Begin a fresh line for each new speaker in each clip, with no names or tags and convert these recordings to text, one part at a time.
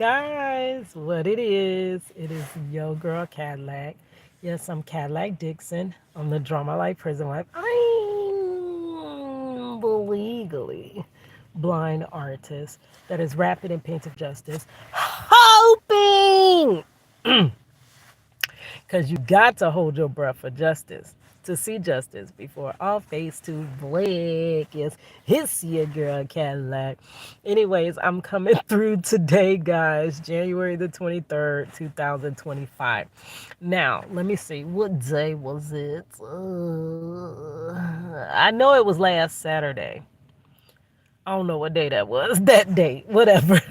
Guys, what it is yo girl Cadillac. Yes, I'm Cadillac Dixon. I'm the drama like prison wife. I'm the legally blind artist that is rapping in painted justice, hoping because you got to hold your breath for justice. To see justice before all face to black. Yes, it's your girl Cadillac. Anyways, I'm coming through today, guys, January the 23rd, 2025. Now, let me see, what day was it? I know it was last Saturday. I don't know what day that was. That date, whatever.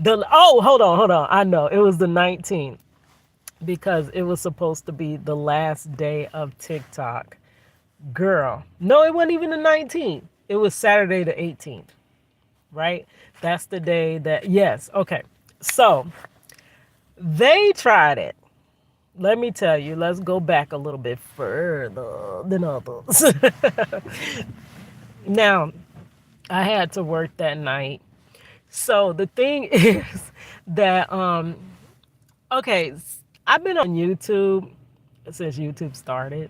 Hold on. I know it was the 19th because it was supposed to be the last day of TikTok. Girl, no, it wasn't even the 19th. It was Saturday the 18th, right? That's the day that, yes, okay. So they tried it. Let me tell you, let's go back a little bit further than others. Now, I had to work that night. So the thing is that, okay, I've been on YouTube since YouTube started.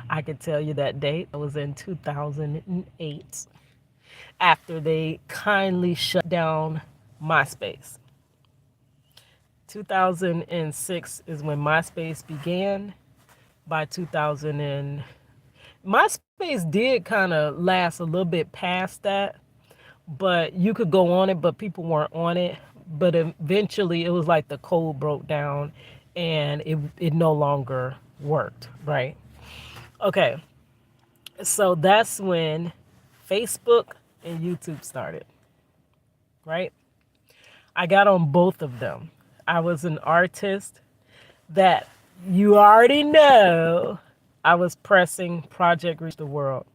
I could tell you that date. It was in 2008 after they kindly shut down MySpace. 2006 is when MySpace began. By 2000 and MySpace did kind of last a little bit past that, but you could go on it, but people weren't on it. But eventually, it was like the code broke down, and it no longer worked. Right? Okay, so that's when Facebook and YouTube started, right? I got on both of them. I was an artist that you already know I was pressing Project Reach the World.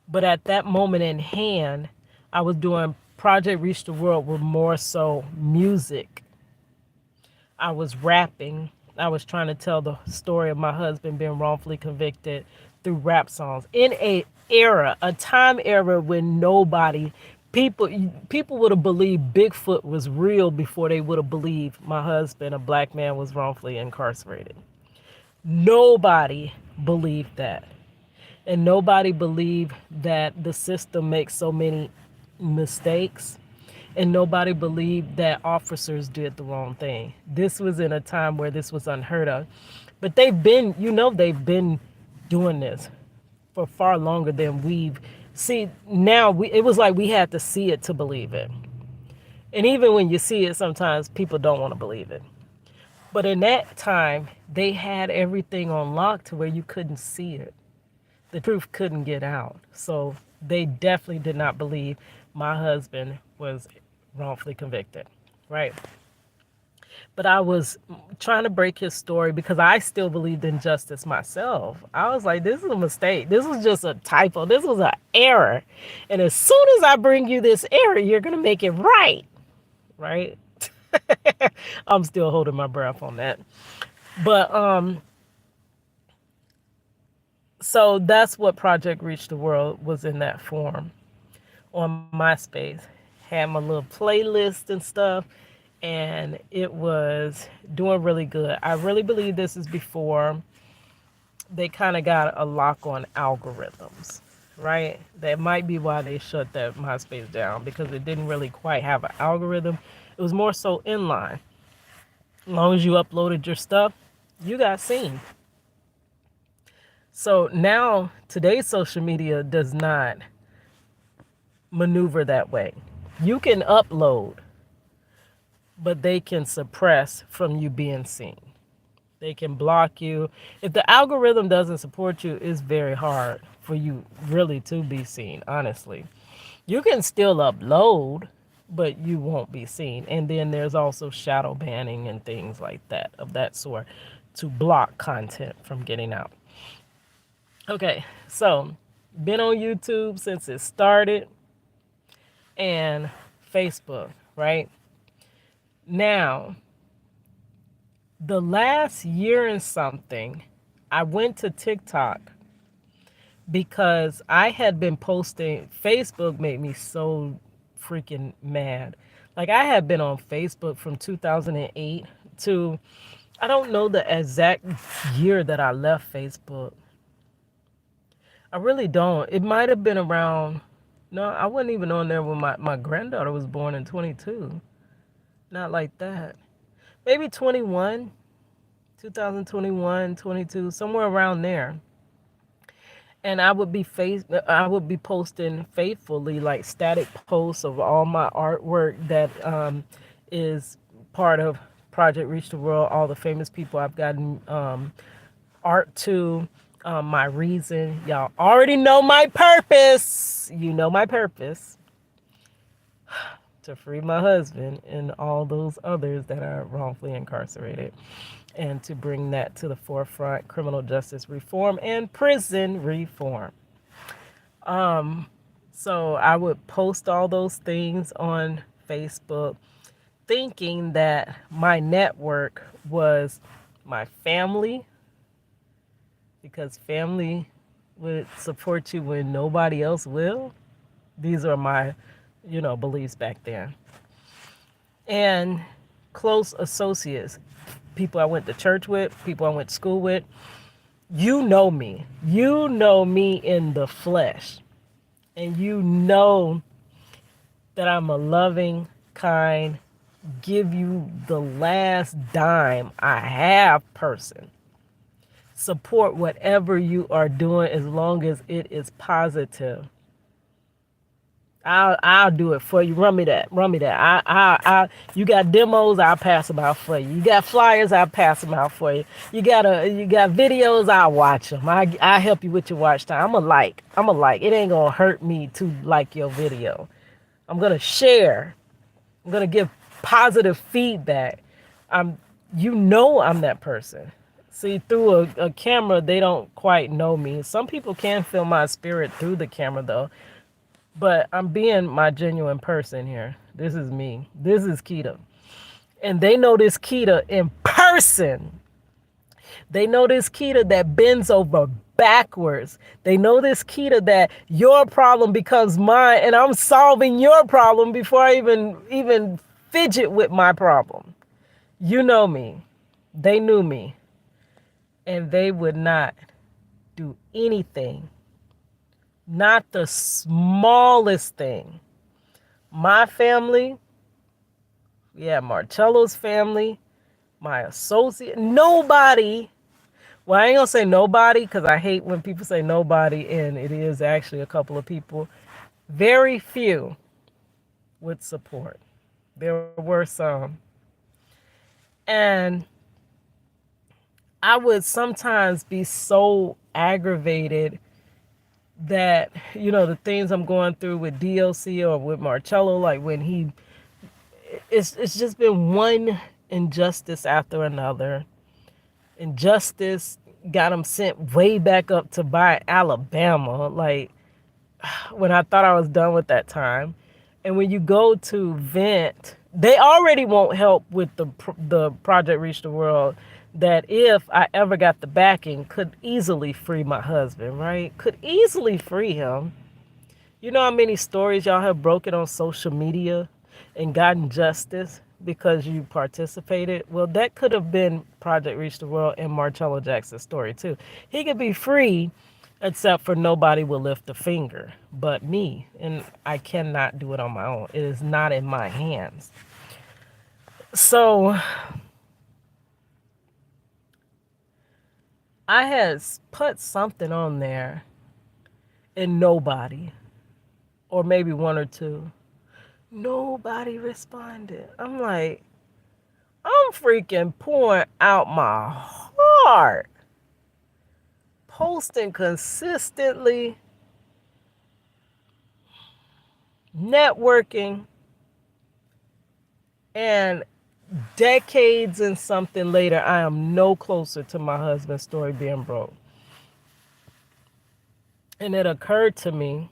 But at that moment in hand, I was doing Project Reach the World with more so music. I was rapping. I was trying to tell the story of my husband being wrongfully convicted through rap songs in a time era when nobody people would have believed Bigfoot was real before they would have believed my husband, a black man, was wrongfully incarcerated. Nobody believed that. And nobody believed that the system makes so many mistakes, and nobody believed that officers did the wrong thing. This was in a time where this was unheard of. But they've been doing this for far longer than we've see now. It was like we had to see it to believe it. And even when you see it, sometimes people don't want to believe it. But in that time, they had everything on lock to where you couldn't see it. The truth couldn't get out. So they definitely did not believe my husband was wrongfully convicted, right? But I was trying to break his story because I still believed in justice myself. I was like, this is a mistake. This was just a typo. This was an error. And as soon as I bring you this error, you're going to make it right, right? I'm still holding my breath on that. But so that's what Project Reach the World was in that form on MySpace. Had my little playlist and stuff, and it was doing really good. I really believe this is before they kind of got a lock on algorithms, right? That might be why they shut that MySpace down because it didn't really quite have an algorithm. It was more so inline. As long as you uploaded your stuff, you got seen. So now today's social media does not maneuver that way. You can upload, but they can suppress from you being seen. They can block you. If the algorithm doesn't support you, it's very hard for you really to be seen, honestly. You can still upload, but you won't be seen. And then there's also shadow banning and things like that, of that sort, to block content from getting out. Okay, so been on YouTube since it started and Facebook, right? Now, the last year and something, I went to TikTok because I had been posting. Facebook made me so freaking mad. Like I had been on Facebook from 2008 to, I don't know the exact year that I left Facebook. I really don't. It might have been around, no, I wasn't even on there when my granddaughter was born in 22. Not like that. Maybe 21, 2021, 22, somewhere around there. And I would be posting faithfully like static posts of all my artwork that is part of Project Reach the World, all the famous people I've gotten art to, my reason. Y'all already know my purpose. You know my purpose, to free my husband and all those others that are wrongfully incarcerated, and to bring that to the forefront, criminal justice reform and prison reform. So I would post all those things on Facebook, thinking that my network was my family, because family would support you when nobody else will. These are my, beliefs back then. And close associates, people I went to church with, people I went to school with. You know me. You know me in the flesh. And you know that I'm a loving, kind, give you the last dime I have person. Support whatever you are doing as long as it is positive. I'll do it for you. Run me that. You got demos, I'll pass them out for you. You got flyers, I'll pass them out for you. You got videos, I'll watch them. I help you with your watch time. I'm a like. It ain't gonna hurt me to like your video. I'm gonna share. I'm gonna give positive feedback. I'm that person. See, through a camera, they don't quite know me. Some people can feel my spirit through the camera, though. But I'm being my genuine person here. This is me. This is Keita. And they know this Keita in person. They know this Keita that bends over backwards. They know this Keita that your problem becomes mine, and I'm solving your problem before I even fidget with my problem. You know me. They knew me. And they would not do anything, not the smallest thing. My family, Marcello's family, my associate, nobody. Well, I ain't gonna say nobody because I hate when people say nobody, and it is actually a couple of people. Very few would support. There were some. And I would sometimes be so aggravated that, the things I'm going through with DLC or with Marcello, like when it's just been one injustice after another. Injustice got him sent way back up to by Alabama, like when I thought I was done with that time. And when you go to vent, they already won't help with the Project Reach the World, that if I ever got the backing, could easily free my husband, right? Could easily free him. You know how many stories y'all have broken on social media and gotten justice because you participated? Well, that could have been Project Reach the World and Marcello Jackson's story too. He could be free, except for nobody will lift a finger but me. And I cannot do it on my own. It is not in my hands. So I had put something on there and nobody, or maybe one or two, nobody responded. I'm like, I'm freaking pouring out my heart, posting consistently, networking, and decades and something later, I am no closer to my husband's story being broke. And it occurred to me,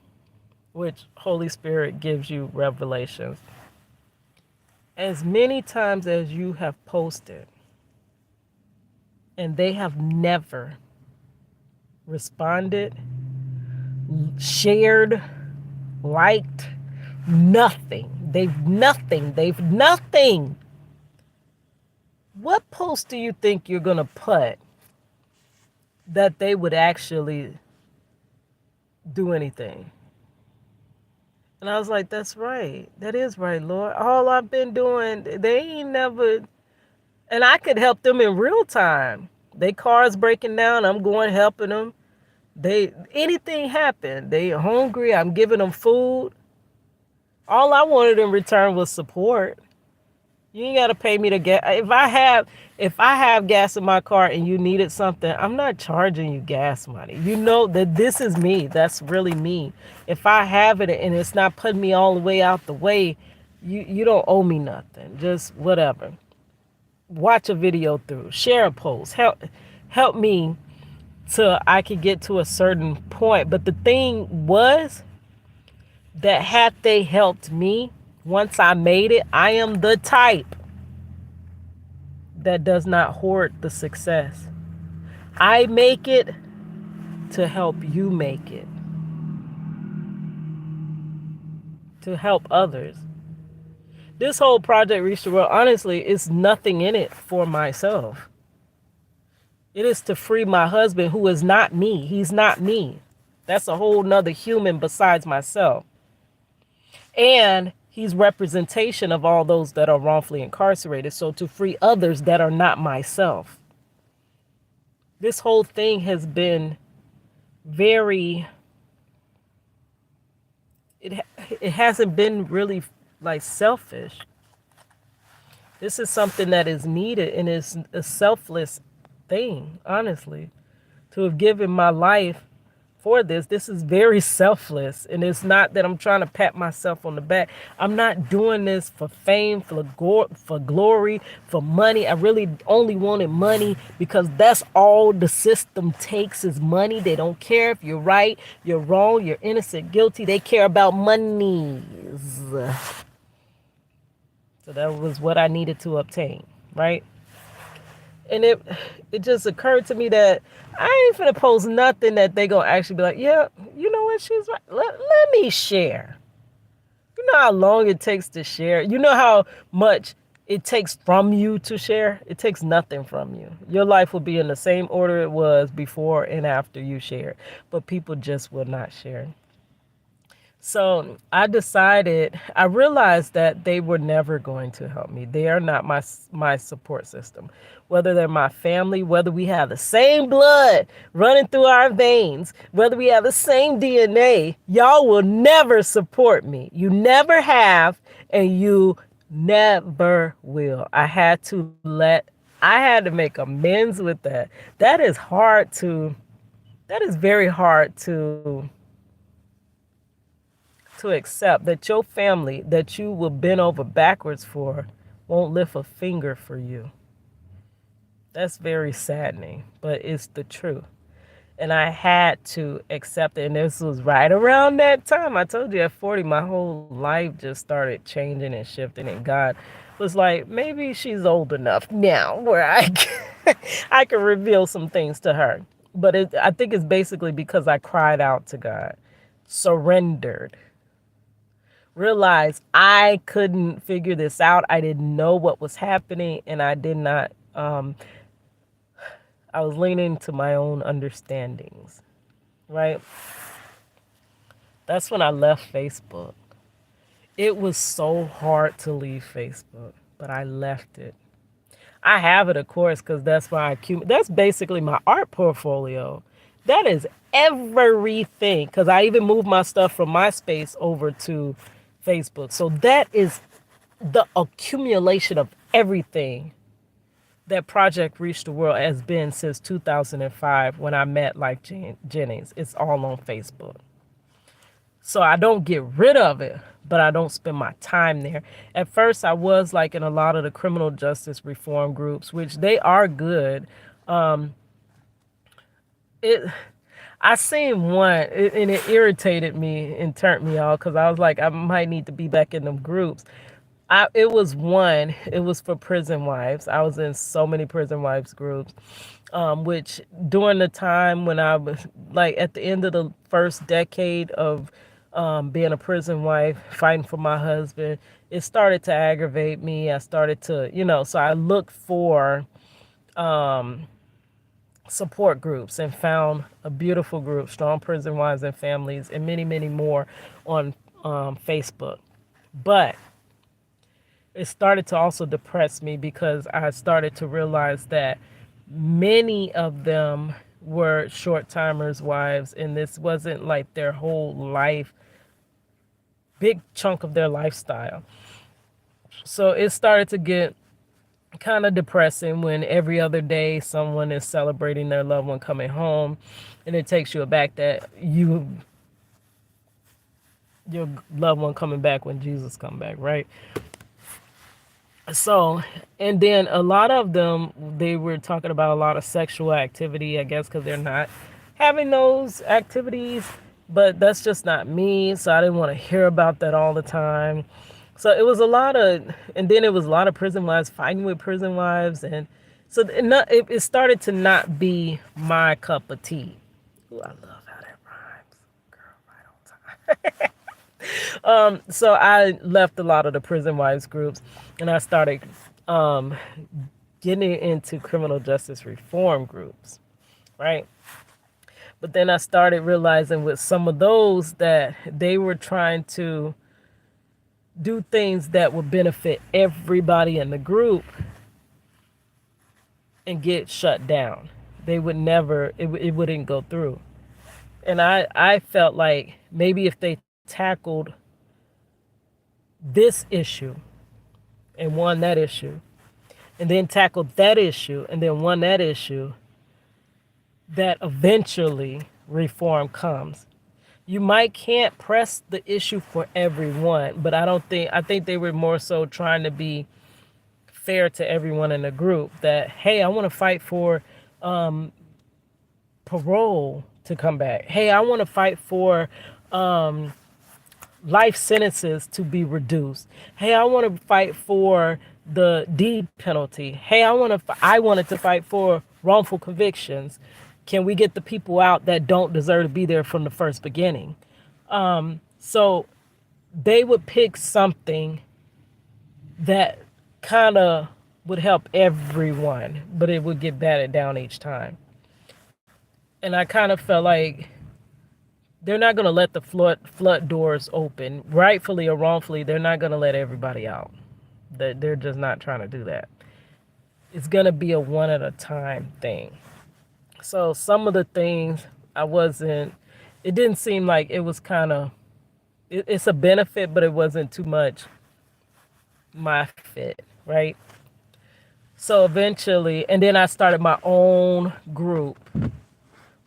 which Holy Spirit gives you revelations, as many times as you have posted and they have never responded, shared, liked, nothing. They've nothing. They've nothing. What post do you think you're going to put that they would actually do anything? And I was like, that's right. That is right, Lord. All I've been doing, they ain't never, and I could help them in real time. They cars breaking down, I'm going helping them. They anything happen, they hungry, I'm giving them food. All I wanted in return was support. You ain't gotta pay me to get. If I have gas in my car and you needed something, I'm not charging you gas money. You know that this is me. That's really me. If I have it and it's not putting me all the way out the way, you don't owe me nothing. Just whatever. Watch a video through, share a post, help me till I could get to a certain point. But the thing was that had they helped me, once I made it, I am the type that does not hoard the success. I make it to help you make it, to help others. This whole project Reach the World, honestly, is nothing in it for myself. It is to free my husband, who is not me. He's not me. That's a whole nother human besides myself. And he's representation of all those that are wrongfully incarcerated. So to free others that are not myself. This whole thing has been very, it hasn't been really like selfish. This is something that is needed, and it's a selfless thing, honestly. To have given my life for this is very selfless. And it's not that I'm trying to pat myself on the back. I'm not doing this for fame, for glory, for money. I really only wanted money because that's all the system takes is money. They don't care if you're right, you're wrong, you're innocent, guilty. They care about monies. So that was what I needed to obtain, right? And it just occurred to me that I ain't finna post nothing that they gonna actually be like, yeah, you know what, she's right. Let me share. You know how long it takes to share? You know how much it takes from you to share? It takes nothing from you. Your life will be in the same order it was before and after you share. But people just will not share. So I realized that they were never going to help me. They are not my support system. Whether they're my family, whether we have the same blood running through our veins, whether we have the same DNA, y'all will never support me. You never have, and you never will. I had to make amends with that. That is very hard to accept, that your family that you will bend over backwards for won't lift a finger for you. That's very saddening, but it's the truth. And I had to accept it. And this was right around that time. I told you at 40, my whole life just started changing and shifting. And God was like, maybe she's old enough now where I can reveal some things to her. But I think it's basically because I cried out to God, surrendered. Realized I couldn't figure this out. I didn't know what was happening, and I did not. I was leaning to my own understandings, right? That's when I left Facebook. It was so hard to leave Facebook, but I left it. I have it, of course, because that's that's basically my art portfolio. That is everything, because I even moved my stuff from MySpace over to Facebook. So that is the accumulation of everything that Project Reach the World has been since 2005 when I met Life Jennings. It's all on Facebook. So I don't get rid of it, but I don't spend my time there. At first, I was like in a lot of the criminal justice reform groups, which they are good. I seen one, and it irritated me and turned me off because I was like, I might need to be back in them groups. It was for prison wives. I was in so many prison wives groups, which during the time when I was like at the end of the first decade of being a prison wife, fighting for my husband. It started to aggravate me. I started to, so I looked for um, support groups and found a beautiful group, Strong Prison Wives and Families, and many, many more on Facebook. But it started to also depress me because I started to realize that many of them were short timers wives, and this wasn't like their whole life, big chunk of their lifestyle. So it started to get kind of depressing when every other day someone is celebrating their loved one coming home, and it takes you aback that your loved one coming back when Jesus come back, right? So, and then a lot of them, they were talking about a lot of sexual activity, I guess, because they're not having those activities, but that's just not me. So I didn't want to hear about that all the time. So it was a lot of, and then it was a lot of prison wives fighting with prison wives. And so it started to not be my cup of tea. Ooh, I love how that rhymes. Girl, right on time. So I left a lot of the prison wives groups, and I started getting into criminal justice reform groups, right? But then I started realizing with some of those that they were trying to do things that would benefit everybody in the group and get shut down. They would never, it wouldn't go through. And I felt like maybe if they tackled this issue and won that issue, and then tackled that issue and then won that issue, that eventually reform comes. You can't press the issue for everyone, but I think they were more so trying to be fair to everyone in the group that, hey, I want to fight for parole to come back. Hey, I want to fight for life sentences to be reduced. Hey, I want to fight for the death penalty. Hey, I wanted to fight for wrongful convictions. Can we get the people out that don't deserve to be there from the first beginning? So they would pick something that kind of would help everyone, but it would get batted down each time. And I kind of felt like they're not going to let the flood doors open. Rightfully or wrongfully, they're not going to let everybody out. They're just not trying to do that. It's going to be a one at a time thing. So some of the things it didn't seem like it was kind of, it's a benefit, but it wasn't too much my fit, right? So eventually, and then I started my own group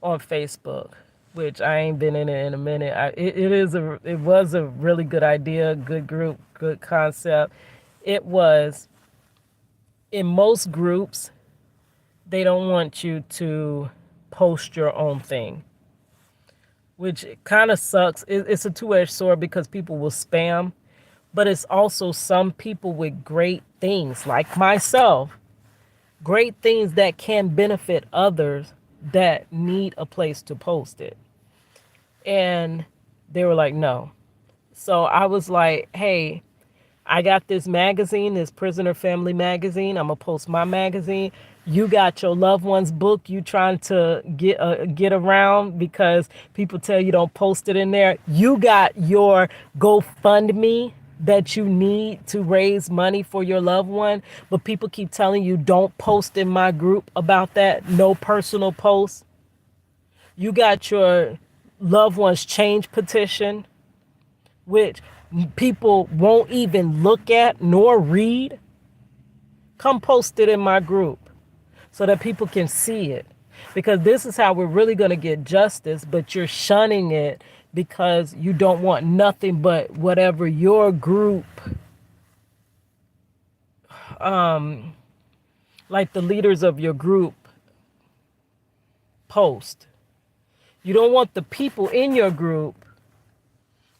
on Facebook, which I ain't been in it in a minute. It was a really good idea, good group, good concept. It was, in most groups, they don't want you to post your own thing, which kind of sucks. It's a two-edged sword because people will spam, but it's also some people with great things, like myself, great things that can benefit others that need a place to post it. And they were like, no. So I was like, hey, I got this magazine, this Prisoner Family magazine. I'm gonna post my magazine. You got your loved one's book you trying to get around because people tell you don't post it in there. You got your GoFundMe that you need to raise money for your loved one, but people keep telling you don't post in my group about that. No personal posts. You got your loved one's change petition, which people won't even look at nor read. Come post it in my group so that people can see it, because this is how we're really going to get justice, but you're shunning it because you don't want nothing but whatever your group, like the leaders of your group, post. You don't want the people in your group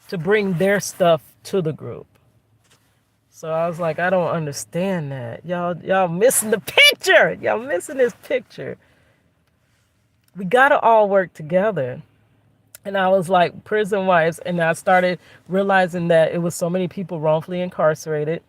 to bring their stuff to the group. So I was like, I don't understand that. Y'all missing the picture. Y'all missing this picture. We gotta all work together. And I was like, prison wives. And I started realizing that it was so many people wrongfully incarcerated.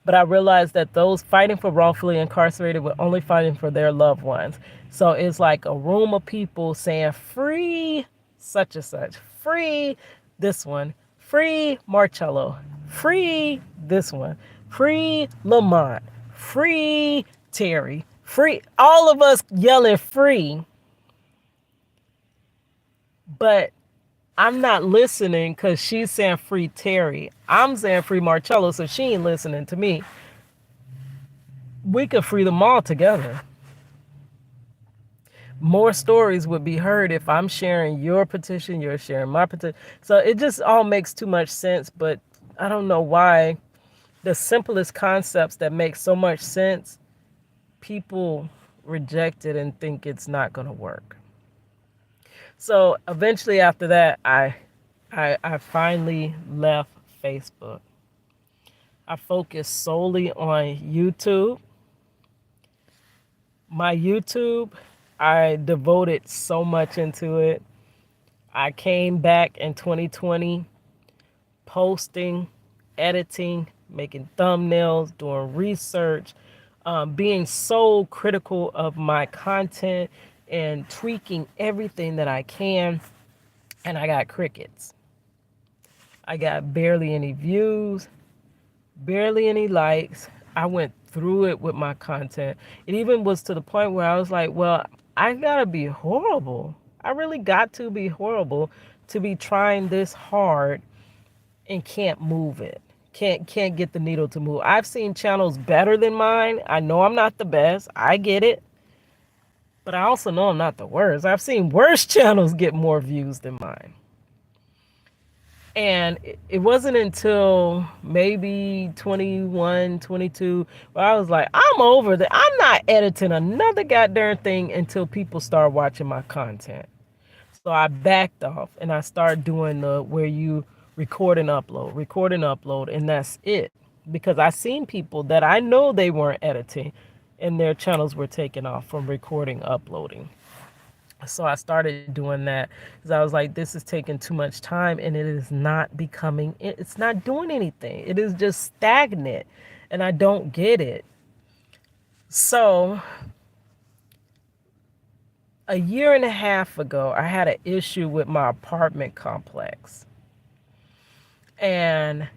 But I realized that those fighting for wrongfully incarcerated were only fighting for their loved ones. So it's like a room of people saying, free such and such, free this one, free Marcello, free this one, free Lamont, free Terry, free, all of us yelling free. But I'm not listening because she's saying free Terry. I'm saying free Marcello, so she ain't listening to me. We could free them all together. More stories would be heard if I'm sharing your petition, you're sharing my petition. So it just all makes too much sense, but I don't know why the simplest concepts that make so much sense, people reject it and think it's not going to work. So eventually after that, I finally left Facebook. I focused solely on YouTube. My YouTube, I devoted so much into it. I came back in 2020 posting, editing, making thumbnails, doing research, being so critical of my content and tweaking everything that I can. And I got crickets. I got barely any views, barely any likes. I went through it with my content. It even was to the point where I was like, well, I gotta be horrible. I really got to be horrible to be trying this hard and can't move it. Can't get the needle to move. I've seen channels better than mine. I know I'm not the best. I get it. But I also know I'm not the worst. I've seen worse channels get more views than mine. And it wasn't until maybe 21, 22, where I was like, I'm over that. I'm not editing another goddamn thing until people start watching my content. So I backed off and I started doing the where you record and upload, and that's it. Because I seen people that I know they weren't editing and their channels were taken off from recording, uploading. So I started doing that because I was like, this is taking too much time and it is not becoming, it's not doing anything. It is just stagnant and I don't get it. So a year and a half ago, I had an issue with my apartment complex. And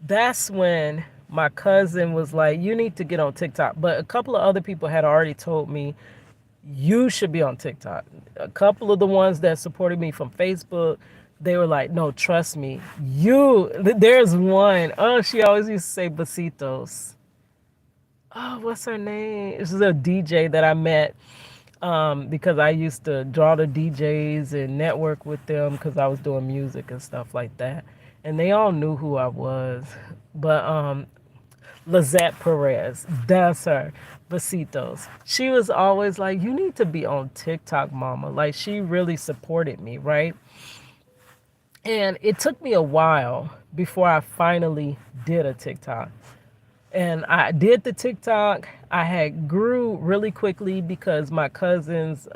that's when my cousin was like, you need to get on TikTok. But a couple of other people had already told me, you should be on TikTok. A couple of the ones that supported me from Facebook, they were like, no, trust me. There's one. Oh, she always used to say besitos. Oh, what's her name? This is a DJ that I met because I used to draw the DJs and network with them because I was doing music and stuff like that. And they all knew who I was. But Lizette Perez, that's her. Besitos. She was always like, you need to be on TikTok, mama. Like, she really supported me, right? And it took me a while before I finally did a TikTok. And I did the TikTok. I had grew really quickly because my cousin's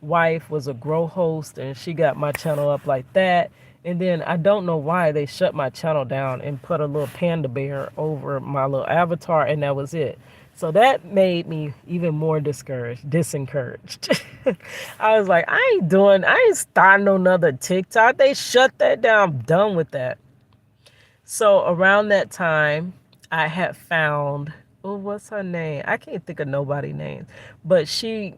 wife was a grow host and she got my channel up like that. And then I don't know why they shut my channel down and put a little panda bear over my little avatar, and that was it. So that made me even more disencouraged. I was like, I ain't starting another TikTok. They shut that down. I'm done with that. So around that time, I had found, oh, what's her name? I can't think of nobody's name, but she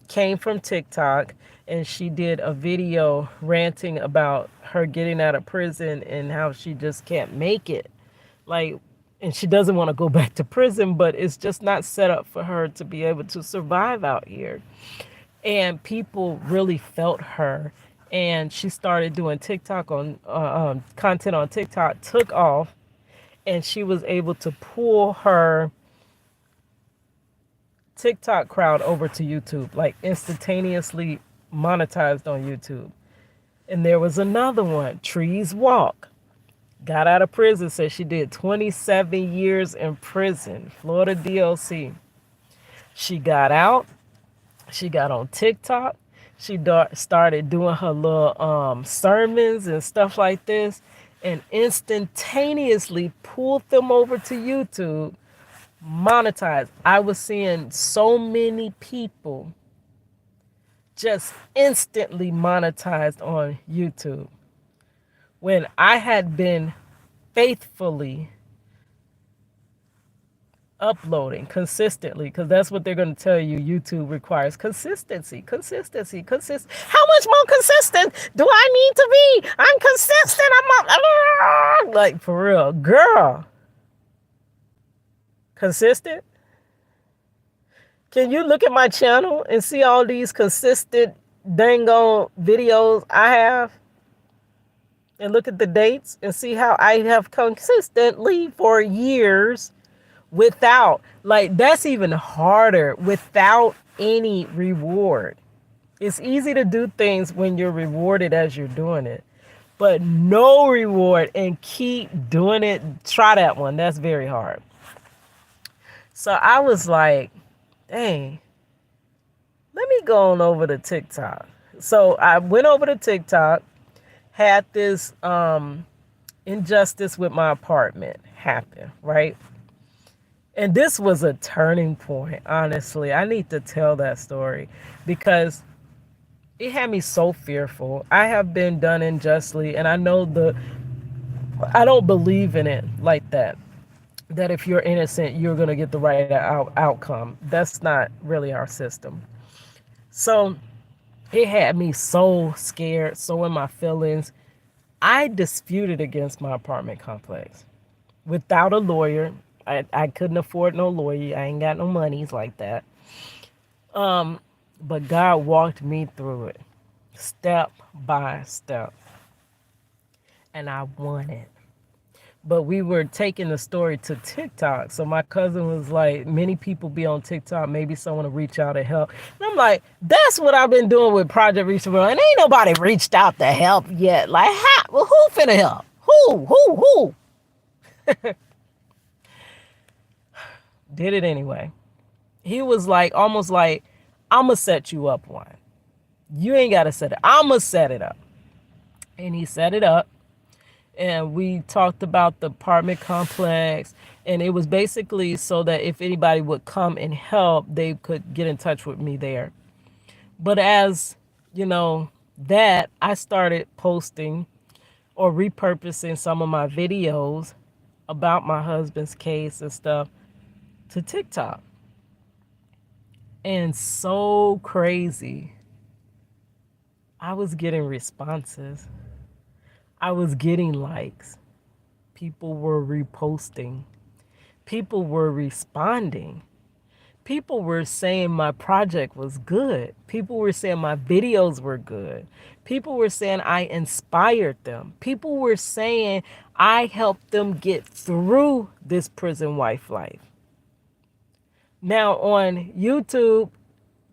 came from TikTok and she did a video ranting about her getting out of prison and how she just can't make it. Like, and she doesn't want to go back to prison, but it's just not set up for her to be able to survive out here. And people really felt her. And she started doing TikTok on content on TikTok, took off, and she was able to pull her TikTok crowd over to YouTube, like instantaneously monetized on YouTube. And there was another one, Trees Walk. Got out of prison, said she did 27 years in prison, Florida DLC. She got out, she got on TikTok, She started doing her little sermons and stuff like this, and instantaneously pulled them over to YouTube, monetized. I was seeing so many people just instantly monetized on YouTube when I had been faithfully uploading consistently, because that's what they're going to tell you. YouTube requires consistency. How much more consistent do I need to be? I'm consistent. Like, for real, girl. Consistent. Can you look at my channel and see all these consistent dang on videos I have? And look at the dates and see how I have consistently for years without, like, that's even harder, without any reward. It's easy to do things when you're rewarded as you're doing it, but no reward and keep doing it. Try that one. That's very hard. So I was like, dang, let me go on over to TikTok. So I went over to TikTok, had this injustice with my apartment happen, right? And this was a turning point, honestly. I need to tell that story because it had me so fearful. I have been done unjustly, and I know I don't believe in it like that. That if you're innocent, you're going to get the right outcome. That's not really our system. So it had me so scared, so in my feelings. I disputed against my apartment complex without a lawyer. I couldn't afford no lawyer. I ain't got no monies like that. But God walked me through it step by step. And I won it. But we were taking the story to TikTok. So my cousin was like, many people be on TikTok. Maybe someone will reach out and help. And I'm like, that's what I've been doing with Project Reach the World. And ain't nobody reached out to help yet. Like, how? Well, who finna help? Who? Did it anyway. He was like, almost like, I'm going to set you up one. You ain't got to set it. I'm going to set it up. And he set it up. And we talked about the apartment complex. And it was basically so that if anybody would come and help, they could get in touch with me there. But as, you know, that, I started posting or repurposing some of my videos about my husband's case and stuff to TikTok. And so crazy, I was getting responses. I was getting likes. People were reposting. People were responding. People were saying my project was good. People were saying my videos were good. People were saying I inspired them. People were saying I helped them get through this prison wife life. Now on YouTube,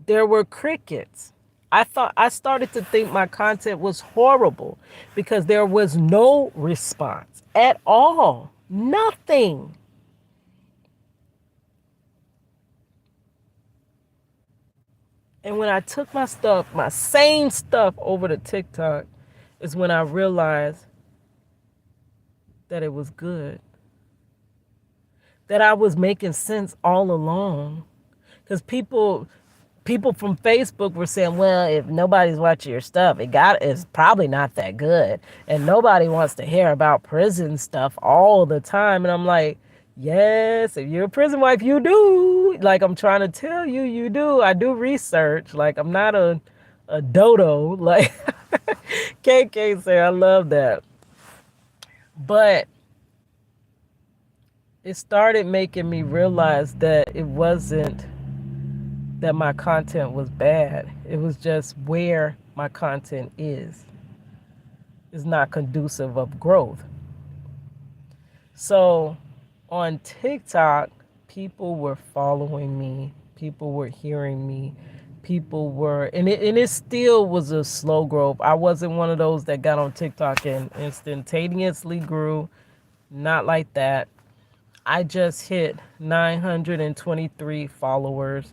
there were crickets. I started to think my content was horrible because there was no response at all. Nothing. And when I took my stuff, my same stuff over to TikTok, is when I realized that it was good. That I was making sense all along. Because people from Facebook were saying, well, if nobody's watching your stuff, it's probably not that good. And nobody wants to hear about prison stuff all the time. And I'm like, yes, if you're a prison wife, you do. Like, I'm trying to tell you, you do. I do research. Like, I'm not a dodo. Like KK say, I love that. But it started making me realize that it wasn't that my content was bad. It was just where my content is not conducive of growth. So on TikTok, people were following me, people were hearing me, and it still was a slow growth. I wasn't one of those that got on TikTok and instantaneously grew. Not like that. I just hit 923 followers.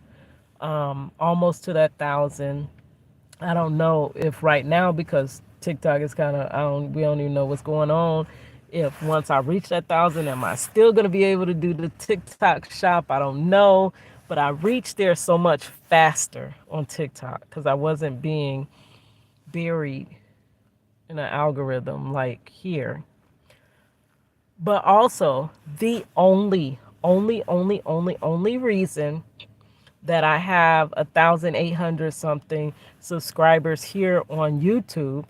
Almost to that 1,000. I don't know if right now, because TikTok is kind of, we don't even know what's going on. If once I reach that thousand, am I still gonna be able to do the TikTok shop? I don't know, but I reached there so much faster on TikTok because I wasn't being buried in an algorithm like here. But also, the only reason that I have 1,800 something subscribers here on YouTube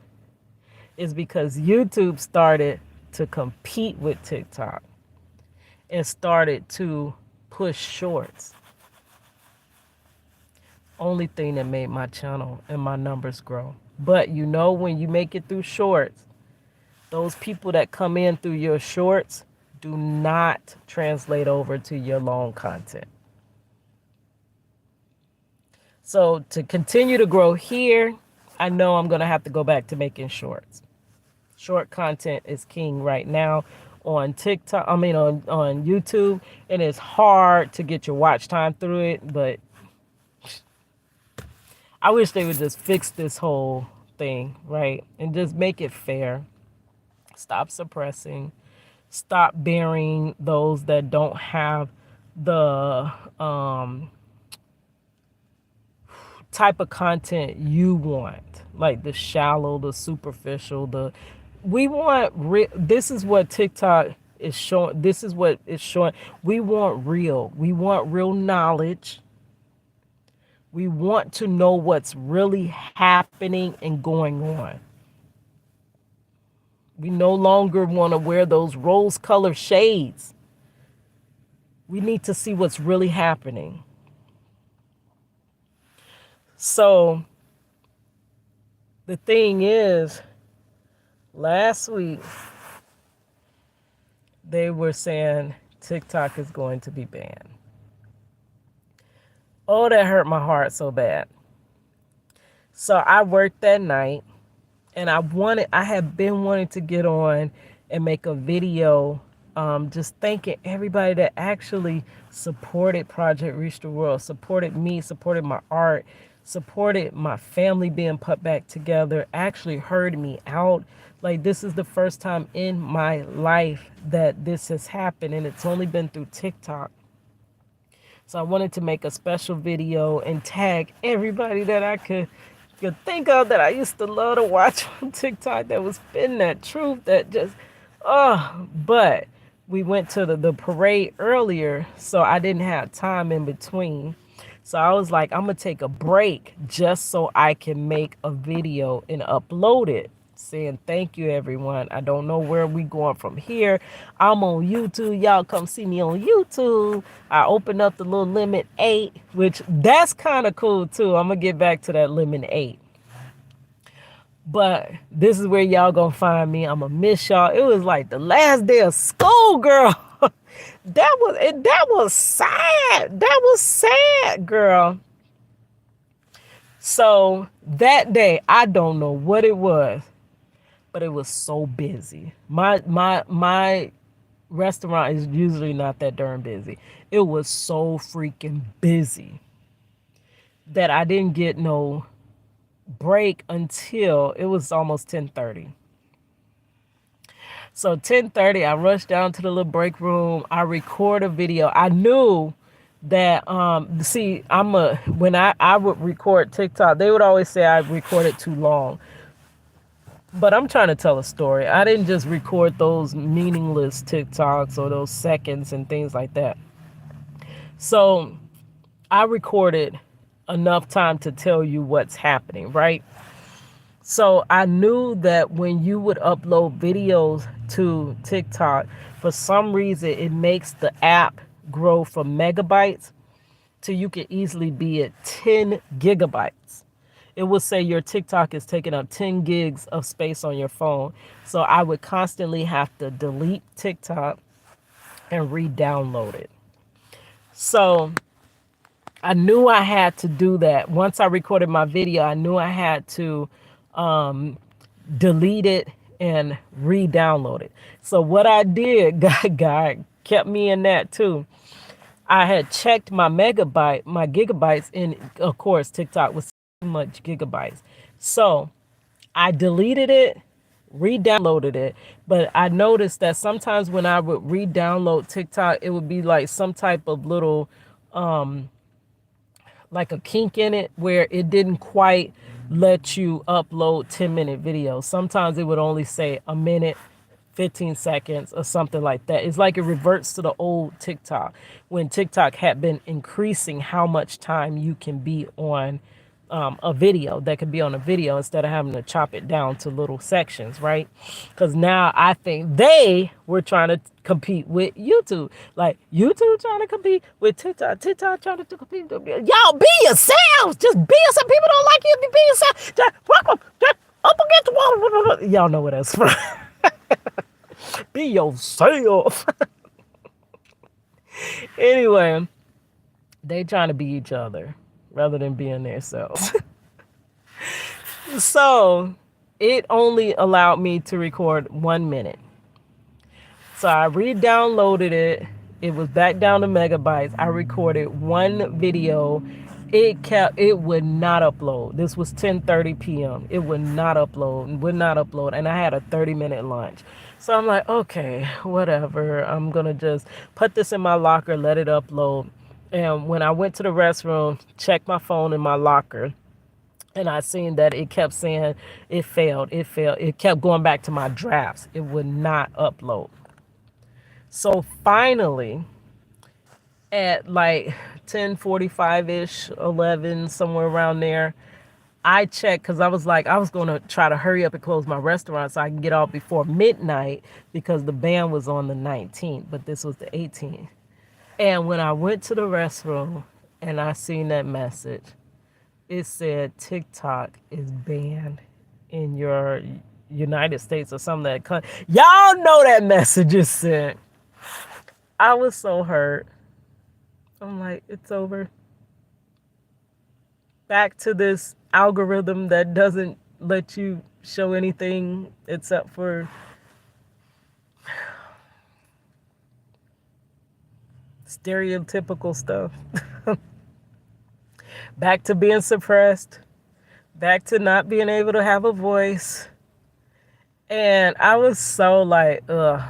is because YouTube started to compete with TikTok and started to push shorts. Only thing that made my channel and my numbers grow. But you know, when you make it through shorts, those people that come in through your shorts do not translate over to your long content. So to continue to grow here, I know I'm going to have to go back to making shorts. Short content is king right now on TikTok, on YouTube, and it's hard to get your watch time through it, but I wish they would just fix this whole thing, right? And just make it fair. Stop suppressing. Stop burying those that don't have the type of content you want, like the shallow, the superficial, this is what TikTok is showing. This is what it's showing. We want real. We want real knowledge. We want to know what's really happening and going on. We no longer want to wear those rose-colored shades. We need to see what's really happening. So the thing is, last week they were saying TikTok is going to be banned. Oh, that hurt my heart so bad. So I worked that night, and I had been wanting to get on and make a video, just thanking everybody that actually supported Project Reach the World, supported me, supported my art, supported my family being put back together, actually heard me out. Like, this is the first time in my life that this has happened, and it's only been through TikTok. So I wanted to make a special video and tag everybody that I could think of that I used to love to watch on TikTok that was spitting that truth that just, but we went to the parade earlier, so I didn't have time in between. So I was like, I'm going to take a break just so I can make a video and upload it, saying thank you, everyone. I don't know where we going from here. I'm on YouTube. Y'all come see me on YouTube. I opened up the little Lemon 8, which that's kind of cool too. I'm going to get back to that Lemon 8. But this is where y'all gonna find me. I'm gonna miss y'all. It was like the last day of school, girl. That was sad. That was sad, girl. So that day, I don't know what it was, but it was so busy. My restaurant is usually not that darn busy. It was so freaking busy that I didn't get no break until it was almost 10:30. So 10:30, I rushed down to the little break room. I record a video. I knew that when I would record TikTok, they would always say I recorded too long. But I'm trying to tell a story. I didn't just record those meaningless TikToks or those seconds and things like that. So I recorded enough time to tell you what's happening, right? So I knew that when you would upload videos to TikTok, for some reason, it makes the app grow from megabytes to you can easily be at 10 gigabytes. It will say your TikTok is taking up 10 gigs of space on your phone. So I would constantly have to delete TikTok and re-download it. So I knew I had to do that. Once I recorded my video, I knew I had to delete it and re-download it. So what I did, God kept me in that too. I had checked my gigabytes, and of course TikTok was much gigabytes. So I deleted it, re-downloaded it, but I noticed that sometimes when I would re-download TikTok, it would be like some type of little like a kink in it where it didn't quite let you upload 10-minute videos. Sometimes it would only say a minute, 15 seconds or something like that. It's like it reverts to the old TikTok when TikTok had been increasing how much time you can be on a video that could be on a video instead of having to chop it down to little sections, right? Because now I think they were trying to compete with YouTube. Like YouTube trying to compete with TikTok, TikTok trying to compete with y'all. Be yourselves. Just be yourself. People don't like you. Be yourself. Just up against the wall. Y'all know what that's from. Be yourself. Anyway, they trying to be each other rather than being themselves. So it only allowed me to record 1 minute. So I re-downloaded it. It was back down to megabytes. I recorded one video. It would not upload. This was 10:30 p.m. It would not upload. And I had a 30-minute lunch. So I'm like, okay, whatever. I'm going to just put this in my locker, let it upload. And when I went to the restroom, checked my phone in my locker, and I seen that it kept saying it failed. It kept going back to my drafts. It would not upload. So finally, at like 10:45-ish, 11, somewhere around there, I checked because I was like, I was going to try to hurry up and close my restaurant so I can get off before midnight because the ban was on the 19th, but this was the 18th. And when I went to the restroom and I seen that message, it said TikTok is banned in your United States or something like that. Y'all know that message is sent. I was so hurt. I'm like, it's over. Back to this algorithm that doesn't let you show anything except for stereotypical stuff. Back to being suppressed. Back to not being able to have a voice. And I was so like, ugh.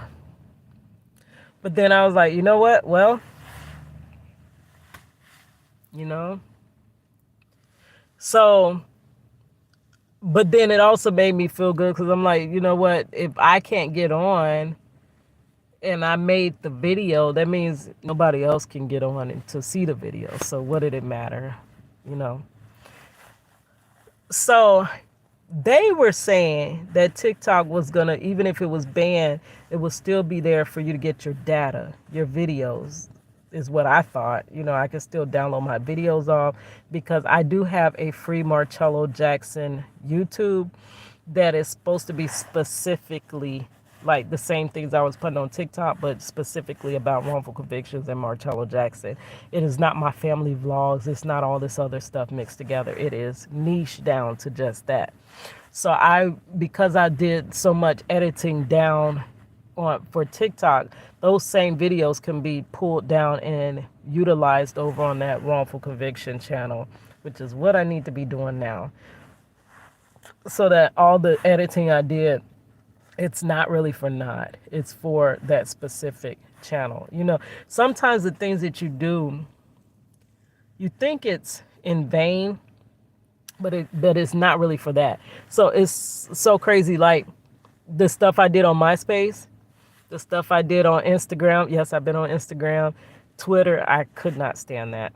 But then I was like, you know what? Well, you know. So, but then it also made me feel good because I'm like, you know what? If I can't get on and I made the video, that means nobody else can get on and to see the video. So what did it matter? You know? So they were saying that TikTok was gonna, even if it was banned, it would still be there for you to get your data, your videos, is what I thought. You know, I could still download my videos off because I do have a free Marcello Jackson YouTube that is supposed to be specifically like the same things I was putting on TikTok, but specifically about wrongful convictions and Marcello Jackson. It is not my family vlogs. It's not all this other stuff mixed together. It is niche down to just that. So because I did so much editing down for TikTok, those same videos can be pulled down and utilized over on that wrongful conviction channel, which is what I need to be doing now. So that all the editing I did, it's not really for naught. It's for that specific channel. You know, sometimes the things that you do, you think it's in vain, but it's not really for that. So it's so crazy. Like the stuff I did on MySpace, the stuff I did on Instagram. Yes, I've been on Instagram. Twitter, I could not stand that.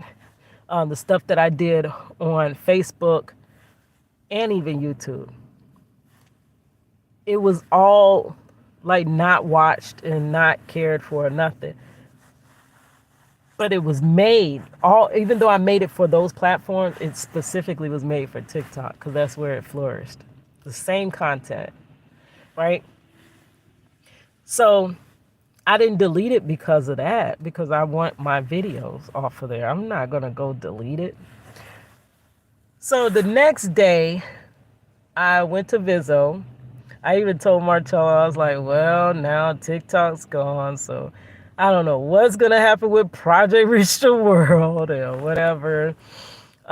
The stuff that I did on Facebook and even YouTube, it was all like not watched and not cared for or nothing. But it was made, even though I made it for those platforms, it specifically was made for TikTok because that's where it flourished. The same content, right? So I didn't delete it because of that, because I want my videos off of there. I'm not going to go delete it. So the next day, I went to Vizzo. I even told Marcello, I was like, well, now TikTok's gone, so I don't know what's going to happen with Project Reach the World or whatever.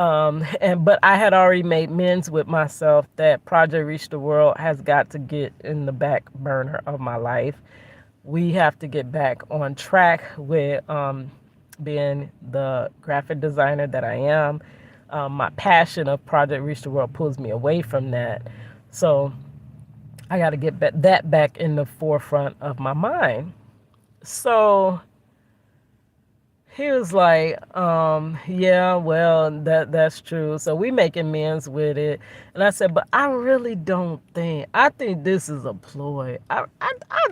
But I had already made amends with myself that Project Reach the World has got to get in the back burner of my life. We have to get back on track with being the graphic designer that I am. My passion of Project Reach the World pulls me away from that. So I got to get that back in the forefront of my mind. So he was like, yeah, well, that's true. So we making amends with it. And I said, but I really don't think, I think this is a ploy. I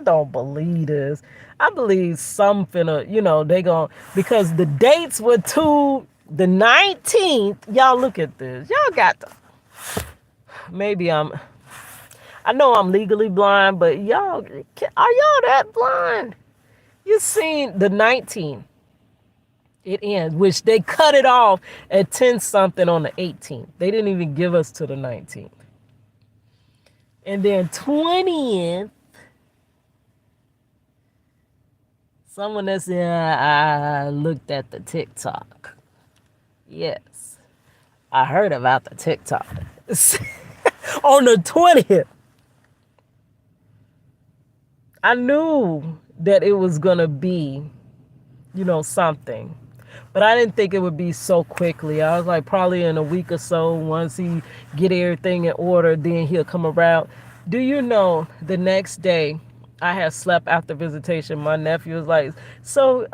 don't believe this. I believe some finna, they gon' because the dates were to the 19th. Y'all look at this. Y'all got to, maybe I know I'm legally blind, but y'all, are y'all that blind? You seen the 19th. It ends, which they cut it off at 10 something on the 18th. They didn't even give us to the 19th. And then 20th, someone that said, I looked at the TikTok. Yes, I heard about the TikTok. On the 20th, I knew that it was going to be, something. But I didn't think it would be so quickly. I was like, probably in a week or so, once he get everything in order, then he'll come around. Do you know the next day I had slept after visitation? My nephew was like, so,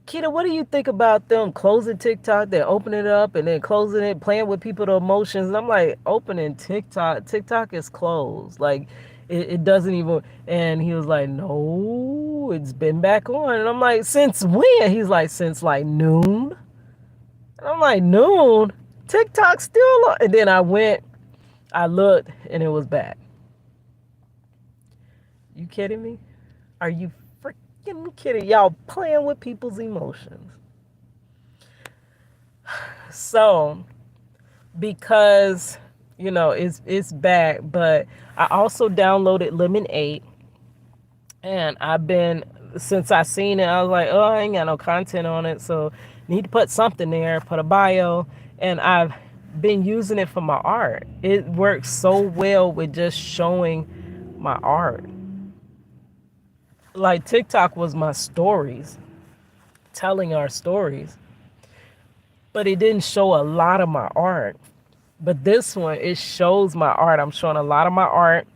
Kita, what do you think about them closing TikTok, then opening it up and then closing it, playing with people's emotions? And I'm like, opening TikTok is closed. Like, it doesn't even, and he was like, no, it's been back on. And I'm like, since when? He's like, since like noon. And I'm like, noon? TikTok still on? And then I looked, and it was back. You kidding me? Are you freaking kidding? Y'all playing with people's emotions. So, because it's back, but I also downloaded Lemon8, and I've been, since I seen it, I was like, oh, I ain't got no content on it, so need to put something there, put a bio, and I've been using it for my art. It works so well with just showing my art. Like TikTok was my stories, telling our stories, but it didn't show a lot of my art. But this one, it shows my art. I'm showing a lot of my art.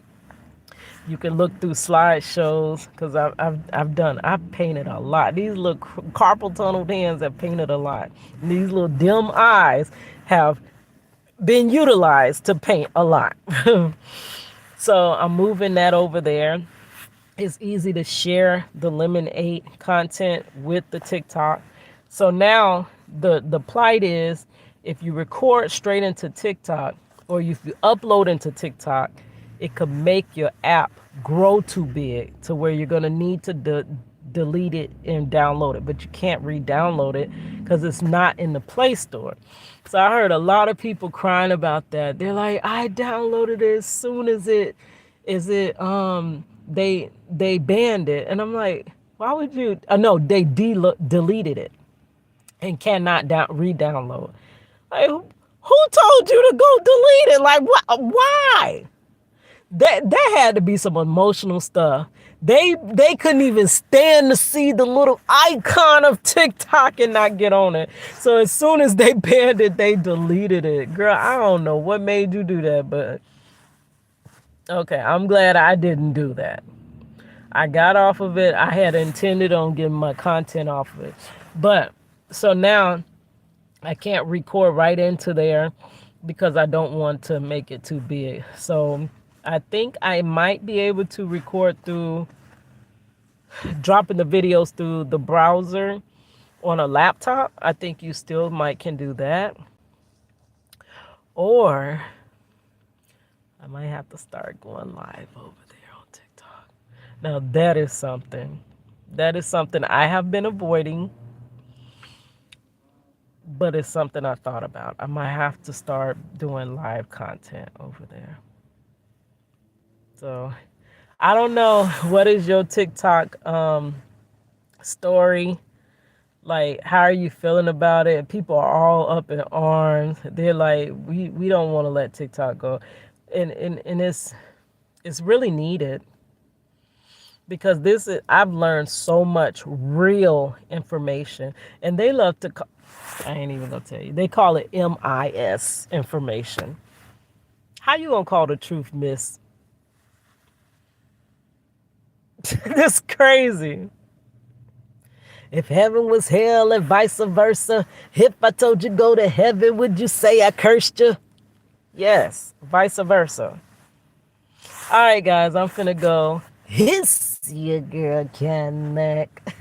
You can look through slideshows because I've painted a lot. These little carpal tunnel hands have painted a lot. And these little dim eyes have been utilized to paint a lot. So I'm moving that over there. It's easy to share the Lemon8 content with the TikTok. So now the plight is, if you record straight into TikTok or if you upload into TikTok, it could make your app grow too big to where you're going to need to delete it and download it, but you can't re-download it because it's not in the Play Store. So I heard a lot of people crying about that. They're like, I downloaded it as soon as they banned it. And I'm like, why would you? No, they deleted it and cannot re-download. Like, who told you to go delete it? Like, what? Why? That had to be some emotional stuff. They couldn't even stand to see the little icon of TikTok and not get on it. So as soon as they banned it, they deleted it. Girl, I don't know what made you do that, but okay, I'm glad I didn't do that. I got off of it. I had intended on getting my content off of it. But so now I can't record right into there because I don't want to make it too big. So I think I might be able to record through dropping the videos through the browser on a laptop. I think you still can do that. Or I might have to start going live over there on TikTok. Now that is something. That is something I have been avoiding, but it's something I thought about. I might have to start doing live content over there. So I don't know, what is your TikTok story? Like, how are you feeling about it? People are all up in arms. They're like, we don't want to let TikTok go. And it's really needed because this is, I've learned so much real information. And they love to call, I ain't even gonna tell you. They call it MIS information. How you gonna call the truth miss? That's crazy. If heaven was hell and vice versa, if I told you go to heaven, would you say I cursed you? Yes, vice versa. All right, guys, I'm finna go. Hiss your girl, Ken Mac.